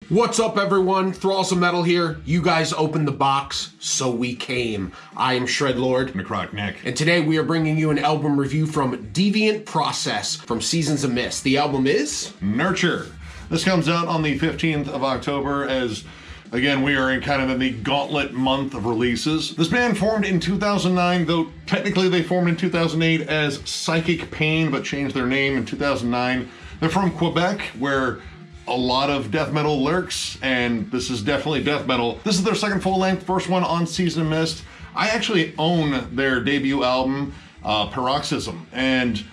What's up, everyone? Thralls of Metal here. You guys opened the box, so we came. I am Shredlord and Necrotic Nick. And today we are bringing you an album review from Deviant Process from Seasons of Mist. The album is Nurture. This comes out on the 15th of October as, again, we are in the gauntlet month of releases. This band formed in 2009, though technically they formed in 2008 as Psychic Pain, but changed their name in 2009. They're from Quebec, where a lot of death metal lurks, and this is definitely death metal. This is their second full-length, first one on Season of Mist. I actually own their debut album, Paroxysm, and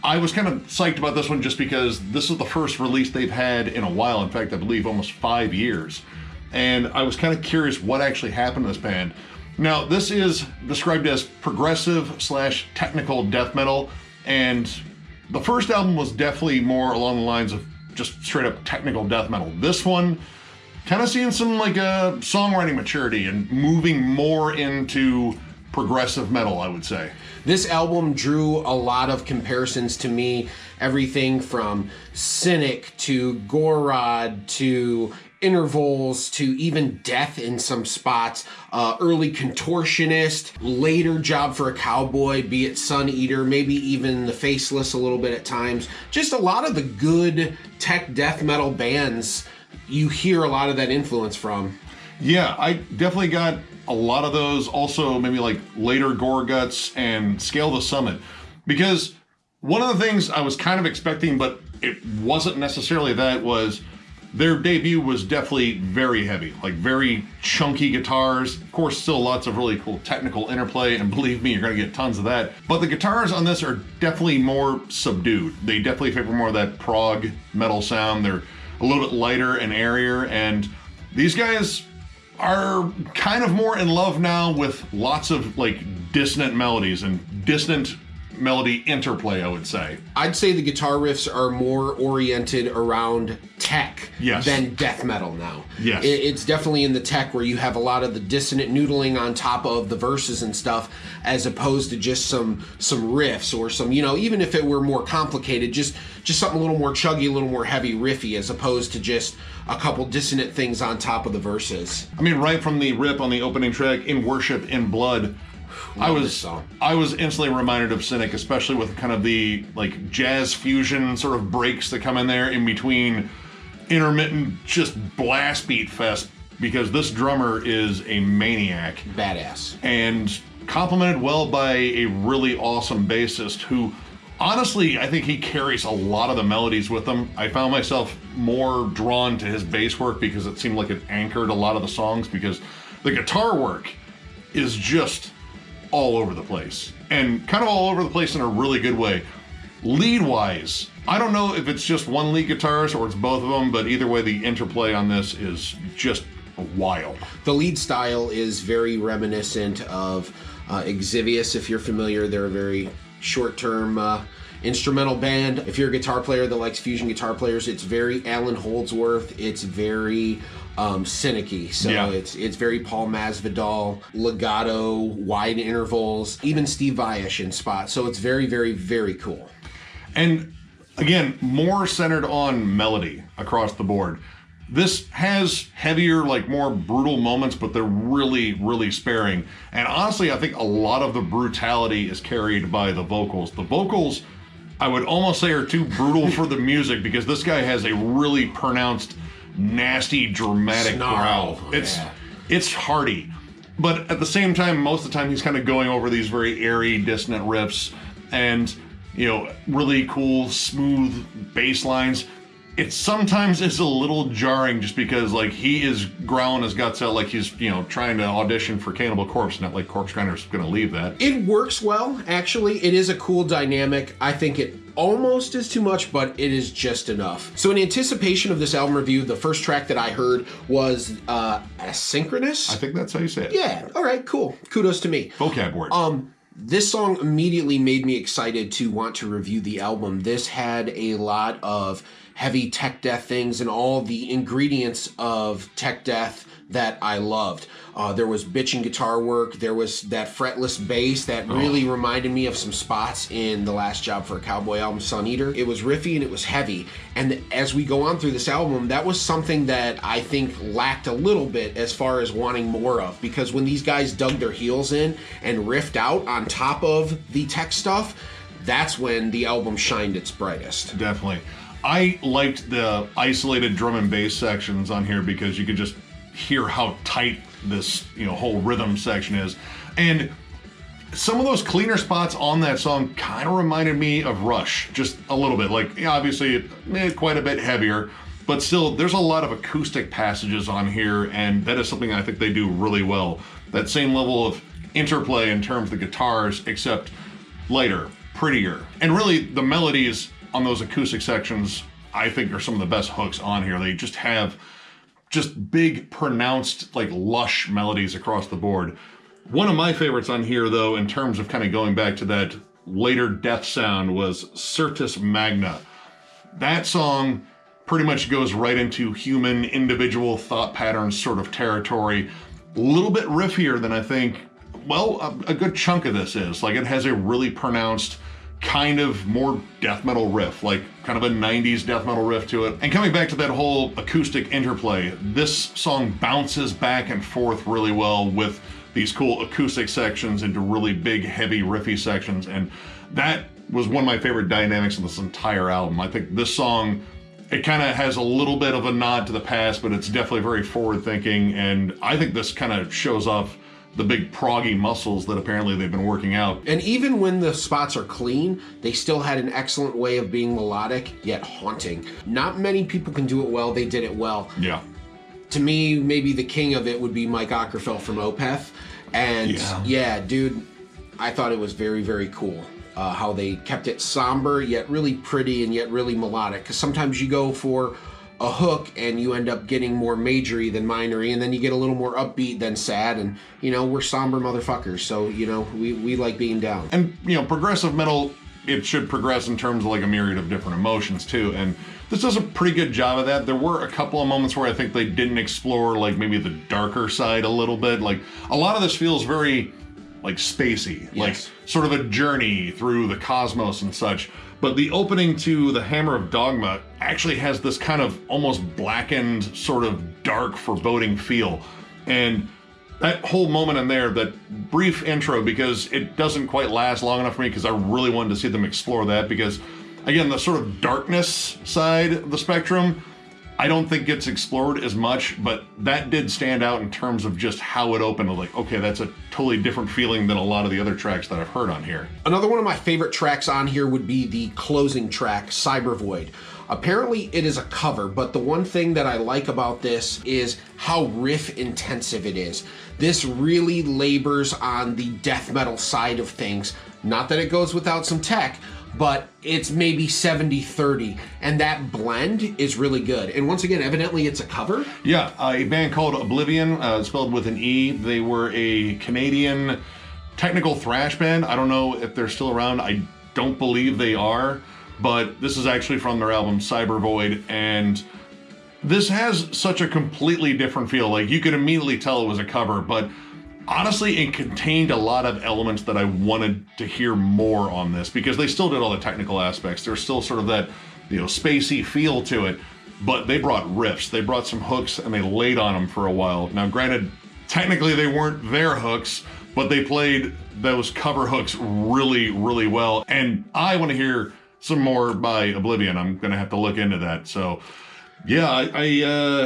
I was kind of psyched about this one just because this is the first release they've had in a while. In fact, I believe almost 5 years. And I was kind of curious what actually happened to this band. Now, this is described as progressive/technical death metal, and the first album was definitely more along the lines of just straight up technical death metal. This one, kind of seeing some songwriting maturity and moving more into progressive metal, I would say. This album drew a lot of comparisons to me. Everything from Cynic to Gorod to Intervals to even Death in some spots, early Contortionist, later Job for a Cowboy, be it Sun Eater, maybe even The Faceless a little bit at times. Just a lot of the good tech death metal bands you hear a lot of that influence from. Yeah, I definitely got a lot of those. Also, maybe like later Gorguts and Scale the Summit. Because one of the things I was kind of expecting, but it wasn't necessarily that, was their debut was definitely very heavy, like very chunky guitars. Of course, still lots of really cool technical interplay, and believe me, you're gonna get tons of that. But the guitars on this are definitely more subdued. They definitely favor more of that prog metal sound. They're a little bit lighter and airier, and these guys are kind of more in love now with lots of dissonant melodies and dissonant melody interplay, I would say. I'd say the guitar riffs are more oriented around tech than death metal now. Yes. It's definitely in the tech where you have a lot of the dissonant noodling on top of the verses and stuff, as opposed to just some riffs or some, even if it were more complicated, just something a little more chuggy, a little more heavy riffy, as opposed to just a couple dissonant things on top of the verses. I mean, right from the rip on the opening track, In Worship, In Blood, I was instantly reminded of Cynic, especially with kind of the jazz fusion sort of breaks that come in there in between intermittent just blast beat fest, because this drummer is a maniac. Badass. And complemented well by a really awesome bassist who, honestly, I think he carries a lot of the melodies with him. I found myself more drawn to his bass work because it seemed like it anchored a lot of the songs, because the guitar work is just all over the place, and kind of all over the place in a really good way. Lead-wise, I don't know if it's just one lead guitarist or it's both of them, but either way, the interplay on this is just wild. The lead style is very reminiscent of Exvius, if you're familiar. They're a very short-term instrumental band. If you're a guitar player that likes fusion guitar players, it's very Alan Holdsworth. It's very Cynic-y. So yeah. It's very Paul Masvidal, legato, wide intervals, even Steve Vai-ish in spots. So it's very, very, very cool. And again, more centered on melody across the board. This has heavier, more brutal moments, but they're really, really sparing. And honestly, I think a lot of the brutality is carried by the vocals. The vocals, I would almost say, are too brutal for the music, because this guy has a really pronounced, nasty, dramatic growl. It's hearty. But at the same time, most of the time, he's kind of going over these very airy, dissonant riffs and, really cool, smooth bass lines. It sometimes is a little jarring, just because he is growling his guts out like he's trying to audition for Cannibal Corpse. Not like Corpse Grinder's gonna leave that. It works well, actually. It is a cool dynamic. I think it almost is too much, but it is just enough. So in anticipation of this album review, the first track that I heard was Asynchronous. I think that's how you say it. Yeah. All right. Cool. Kudos to me. Vocab word. This song immediately made me excited to want to review the album. This had a lot of heavy tech death things and all the ingredients of tech death that I loved. There was bitchin' guitar work. There was that fretless bass that really reminded me of some spots in the last job for a Cowboy album, Sun Eater. It was riffy and it was heavy. And as we go on through this album, that was something that I think lacked a little bit as far as wanting more of. Because when these guys dug their heels in and riffed out on top of the tech stuff, that's when the album shined its brightest. Definitely. I liked the isolated drum and bass sections on here because you could just hear how tight this whole rhythm section is. And some of those cleaner spots on that song kind of reminded me of Rush, just a little bit. Like, obviously quite a bit heavier, but still there's a lot of acoustic passages on here, and that is something I think they do really well. That same level of interplay in terms of the guitars, except lighter, prettier. And really the melodies on those acoustic sections I think are some of the best hooks on here. They just have big, pronounced, like lush melodies across the board. One of my favorites on here, though, in terms of kind of going back to that later death sound, was Certus Magna. That song pretty much goes right into human individual thought patterns sort of territory. A little bit riffier than I think, well, a good chunk of this is. Like, it has a really pronounced kind of more death metal riff, like kind of a 90s death metal riff to it. And coming back to that whole acoustic interplay, this song bounces back and forth really well with these cool acoustic sections into really big, heavy, riffy sections. And that was one of my favorite dynamics of this entire album. I think this song, it kind of has a little bit of a nod to the past, but it's definitely very forward thinking. And I think this kind of shows off the big proggy muscles that apparently they've been working out. And even when the spots are clean, they still had an excellent way of being melodic, yet haunting. Not many people can do it well. They did it well. Yeah. To me, maybe the king of it would be Mike Ockerfeld from Opeth. And yeah, dude, I thought it was very, very cool. How they kept it somber, yet really pretty, and yet really melodic. Because sometimes you go for a hook and you end up getting more majory than minory, and then you get a little more upbeat than sad, and we're somber motherfuckers, so we like being down. And progressive metal, it should progress in terms of like a myriad of different emotions too, and this does a pretty good job of that. There were a couple of moments where I think they didn't explore like maybe the darker side a little bit. Like, a lot of this feels very like spacey, like sort of a journey through the cosmos and such. But the opening to The Hammer of Dogma actually has this kind of almost blackened, sort of dark, foreboding feel. And that whole moment in there, that brief intro, because it doesn't quite last long enough for me, because I really wanted to see them explore that, because, again, the sort of darkness side of the spectrum, I don't think gets explored as much, but that did stand out in terms of just how it opened. Like, okay, that's a totally different feeling than a lot of the other tracks that I've heard on here. Another one of my favorite tracks on here would be the closing track, Cyber Void. Apparently it is a cover, but the one thing that I like about this is how riff intensive it is. This really labors on the death metal side of things. Not that it goes without some tech, but it's maybe 70-30, and that blend is really good. And once again, evidently it's a cover. Yeah, a band called Oblivion, spelled with an E. They were a Canadian technical thrash band. I don't know if they're still around. I don't believe they are, but this is actually from their album Cyber Void, and this has such a completely different feel. Like, you could immediately tell it was a cover, but honestly, it contained a lot of elements that I wanted to hear more on this, because they still did all the technical aspects. There's still sort of that, spacey feel to it, but they brought riffs, they brought some hooks, and they laid on them for a while. Now, granted, technically they weren't their hooks, but they played those cover hooks really, really well. And I want to hear some more by Oblivion. I'm going to have to look into that. So, yeah, I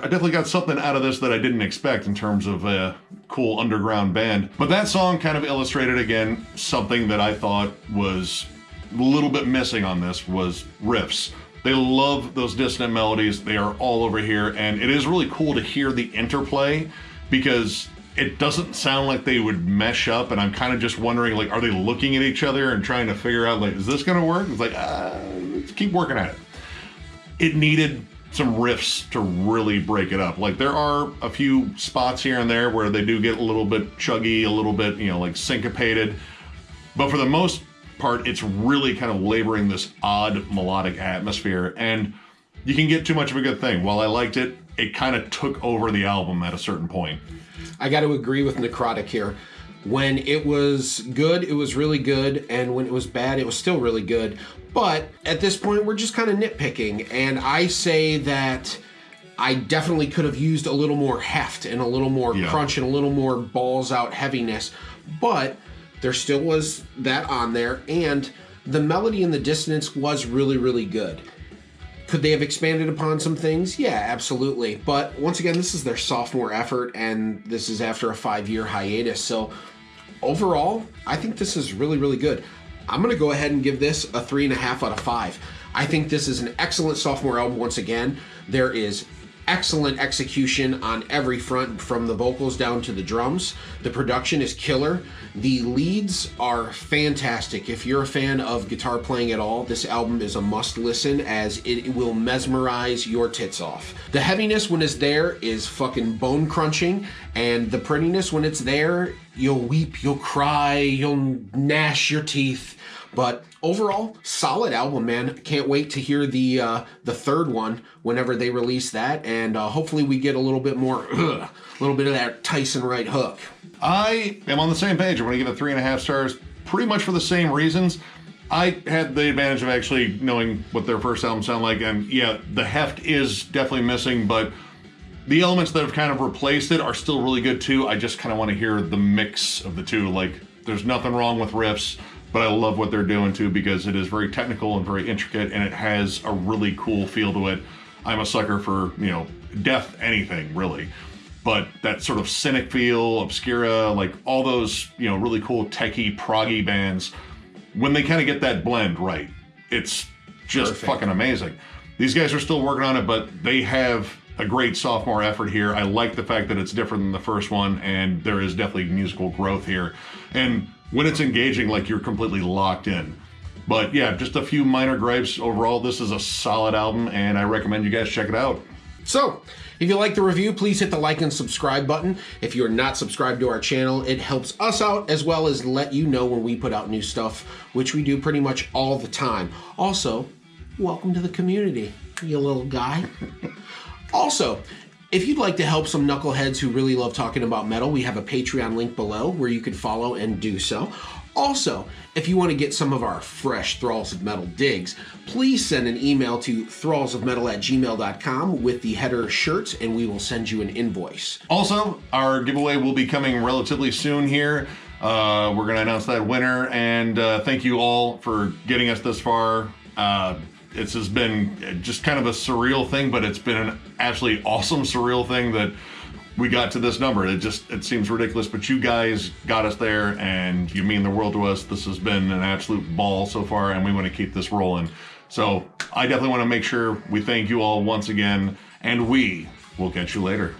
definitely got something out of this that I didn't expect in terms of a cool underground band. But that song kind of illustrated, again, something that I thought was a little bit missing on this, was riffs. They love those dissonant melodies. They are all over here, and it is really cool to hear the interplay, because it doesn't sound like they would mesh up, and I'm kind of just wondering, like, are they looking at each other and trying to figure out, like, is this gonna work? It's like, let's keep working at it. It needed some riffs to really break it up. Like, there are a few spots here and there where they do get a little bit chuggy, a little bit, like syncopated. But for the most part, it's really kind of laboring this odd melodic atmosphere. And you can get too much of a good thing. While I liked it, it kind of took over the album at a certain point. I got to agree with Necrotic here. When it was good, it was really good, and when it was bad, it was still really good. But at this point, we're just kind of nitpicking, and I say that I definitely could have used a little more heft and a little more crunch and a little more balls out heaviness, but there still was that on there, and the melody and the dissonance was really, really good. Could they have expanded upon some things? Yeah, absolutely. But once again, this is their sophomore effort, and this is after a 5-year hiatus. So overall, I think this is really, really good. I'm going to go ahead and give this a 3.5 out of 5. I think this is an excellent sophomore album once again. There is excellent execution on every front, from the vocals down to the drums. The production is killer. The leads are fantastic. If you're a fan of guitar playing at all, this album is a must listen, as it will mesmerize your tits off. The heaviness when it's there is fucking bone crunching, and the prettiness when it's there, you'll weep, you'll cry, you'll gnash your teeth. But overall, solid album, man. Can't wait to hear the third one whenever they release that, and hopefully we get a little bit more, a little bit of that Tyson Wright hook. I am on the same page. I'm going to give it 3.5 stars, pretty much for the same reasons. I had the advantage of actually knowing what their first album sounded like, and yeah, the heft is definitely missing, but the elements that have kind of replaced it are still really good too. I just kind of want to hear the mix of the two. Like, there's nothing wrong with riffs, but I love what they're doing too, because it is very technical and very intricate, and it has a really cool feel to it. I'm a sucker for, death anything, really. But that sort of cynic feel, Obscura, like all those, really cool techie, proggy bands, when they kind of get that blend right, it's just fucking amazing. These guys are still working on it, but they have a great sophomore effort here. I like the fact that it's different than the first one, and there is definitely musical growth here. And when it's engaging, like, you're completely locked in. But yeah, just a few minor gripes. Overall, this is a solid album, and I recommend you guys check it out. So, if you like the review, please hit the like and subscribe button. If you're not subscribed to our channel, it helps us out, as well as let you know when we put out new stuff, which we do pretty much all the time. Also, welcome to the community, you little guy. Also, if you'd like to help some knuckleheads who really love talking about metal, we have a Patreon link below where you can follow and do so. Also, if you want to get some of our fresh Thralls of Metal digs, please send an email to thrallsofmetal@gmail.com with the header shirts, and we will send you an invoice. Also, our giveaway will be coming relatively soon here. We're going to announce that winner, and thank you all for getting us this far. This has been just kind of a surreal thing, but it's been an absolutely awesome surreal thing that we got to this number. It seems ridiculous, but you guys got us there, and you mean the world to us. This has been an absolute ball so far, and we want to keep this rolling. So I definitely want to make sure we thank you all once again, and we will catch you later.